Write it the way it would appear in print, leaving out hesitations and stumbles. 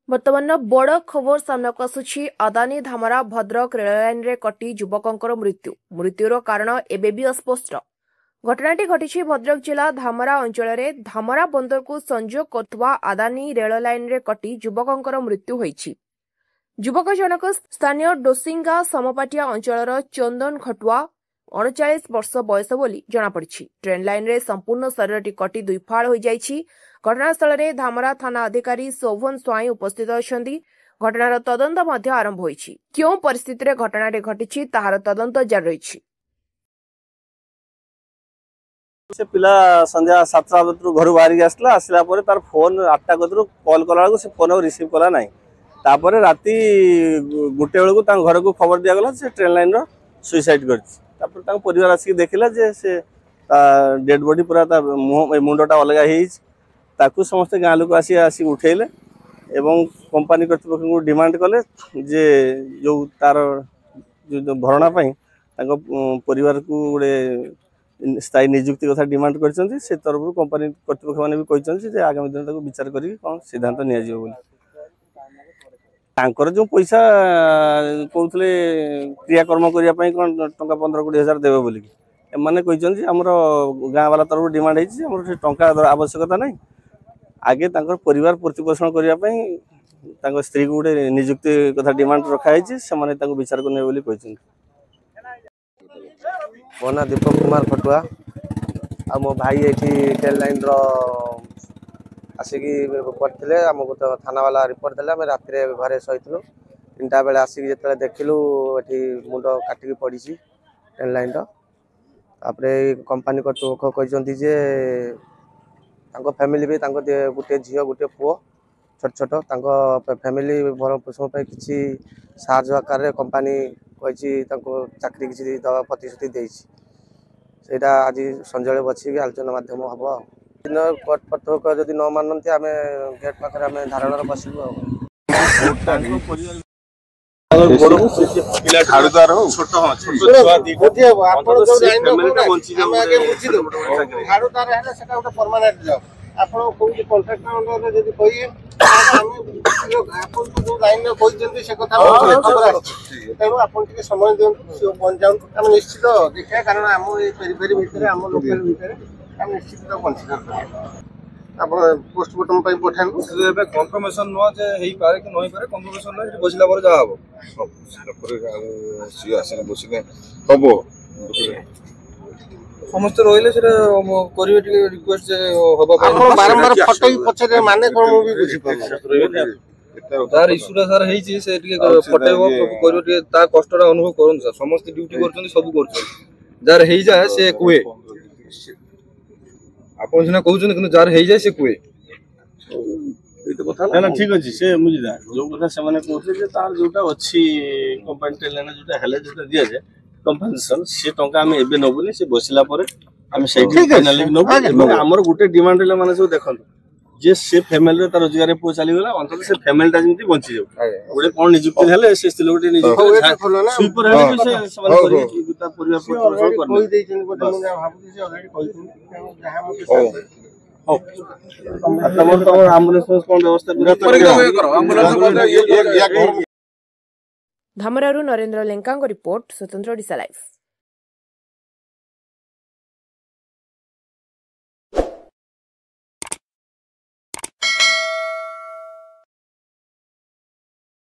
बर्तमान बड़ खबर सामनाक आसुछि अदानी धामरा भद्रक रेल लाइन रे कटी युवकंकर मृत्युर कारण एबे भी अस्पष्ट। घटनाटी घटिछि भद्रक जिला धामरा अंचल रे धामरा बंदर को संजोग करथुवा अदानी रेल लाइन रे कटी युवकंकर मृत्यु होइछि। युवक जनक स्थानीय डोसिंगा समपाटिया अंचलर चंदन खटुआ 39 वर्ष बयस बोली जनापड़ी। ट्रेन लाइन रे संपूर्ण शरीरटी कटी दुई फाड़ हो जाइछि। घटनास्थल में धामरा थाना अधिकारी शोभन स्वाई उपस्थित अछंती। घटनार तदंत मध्य आरंभ होइछि। क्यों परिस्थिति रे घटनाटी घटिछि ताहार तदंत जारी रहिछि। से पिला संध्या 7टा बजे घर बाहर आसला आसला परे तार फोन 8टा गतरु कॉल कला से फोन रिसीव कला नाही। तापरे राती गुटे बेलू घर को खबर दिया गला से ट्रेन लाइन रो सुइसाइड करछि। तापर तां परिवार आसी देखिला जे से डेड बॉडी पूरा ता मुंडटा अलगा हेइछ। ताकू समस्त गाँ लोक आसी उठेले एवं कंपनी कर्तृपक्ष को डिमांड कले जे जो तार जो भरणा परिवार को गोटे स्थायी नियुक्ति कथा डिमांड करछन्ती। से तरफ कंपनी कर्तृपक्ष माने भी कहछन्ती जे आगामी दिन ताको विचार करी कोन सिद्धांत निया जियो बोली। तांकर जो पैसा कहउतले क्रियाकर्म करिया पई कोन टंका 15-20 हजार देबे बोली एमाने कहछन्ती। हमर गाँ वाला तरफ डिमांड हेछि जे हमर टंका आवश्यकता नै। आगे तांकर परिवार प्रतिपोषण करिया पई तांकर स्त्री को गोटे नियुक्ति कथा डिमांड रखा है से माने तांको विचार करने बोली कहछन्ती। मो ना दीपक कुमार खटुआ आ मो भाई एठी ट्रेन लाइन रो आसिकी पड़ते आमको तो थाना वाला रिपोर्ट देला। आम रात घरे शोलु 3टा बेले आसिक जो देखिलु एठी मुंड काटिकी पड़ी ट्रेन लाइन रे कंपनी कर्तृपक्ष कहते जे फैमिली भी गोटे झील गोटे पुओ छोट छोट फैमिली भरण पोषण किसी साहाय्य आकार कंपनी कही चाकरी किसी दवा प्रतिश्रुति देटा आज संजय बची आलोचना माध्यम हम दिन कोर्ट कर्तृपक्ष जदि न मानते आम गेट पाखे आम धारण बसलु। ଆପଣ କୋଉଠି କଣ୍ଟ୍ରାକ୍ଟ ଅଣ୍ଡରରେ ଯଦି କହିବେ ଆପଣ ଯୋଉ ଲାଇନରେ କହିଛନ୍ତି ସେ କଥା ତେଣୁ ଆପଣ ଟିକେ ସମୟ ଦିଅନ୍ତୁ ପହଞ୍ଚାନ୍ତୁ। ଆମେ ନିଶ୍ଚିତ ଦେଖିବା କାରଣ ଆମ ଏଇ ପେରିଫେରି ଭିତରେ ଆମ ଲୋକାଲ ଭିତରେ ଆମେ ନିଶ୍ଚିତ କନସିଡର କରିବା। ଆପଣ ପୋଷ୍ଟମର୍ଟମ ପାଇଁ ପଠାନ୍ତୁ। ଏବେ କନଫର୍ମେସନ ନୁହଁ ଯେ ହେଇପାରେ କି ନ ହେଇପାରେ। କନଫର୍ମେସନ ନୁହଁ ଏଠି ବସିଲା ପରେ ଯାହା ହବ ସିଏ ଆସିଲେ ବସିଲେ ହବ। समस्त रहिले सेटा करिवे टिके रिक्वेस्ट जे होबा पय आपण बारंबार फटो पछरे माने कोन मु भी बुझी पाबो तार इशूरा सर हेची से टिके फटेबो करिवे टिके ता कष्टरा अनुभव करन सर। समस्त ड्यूटी करछन सब करछन जार हेई जाय से कुए आपण सिना कहउछन कि जार हेई जाय से कुए ए तो कथा ना ठीक अछि से मुजिदा जो कथा से माने कहउछे जे तार जोटा अछि कंपनी टेलेना जोटा हेले जोटा दिया जाय कंपनसेशन से टंका हम एबे नबुनी से बसिला परे हम सेठी फाइनल नबु। हमर गुटे डिमांड ले माने सब देखन जे से फैमिली रे त रोजगार पो चली गेला अंत से फैमिली ता जेंति बंची जाउ गुटे कोन नियुक्ति हेले से स्थिल गुटे नियुक्ति सुपर हेले भी से सवाल करी ता परिवार प्रतिपोषण करने कोई देछन गोटे मु भाबुची से ऑलरेडी कहितु जहां मते तमर तो एम्बुलेंस कोन व्यवस्था करो एम्बुलेंस धामरारू नरेंद्र लेंका रिपोर्ट स्वतंत्र ओडिशा लाइव।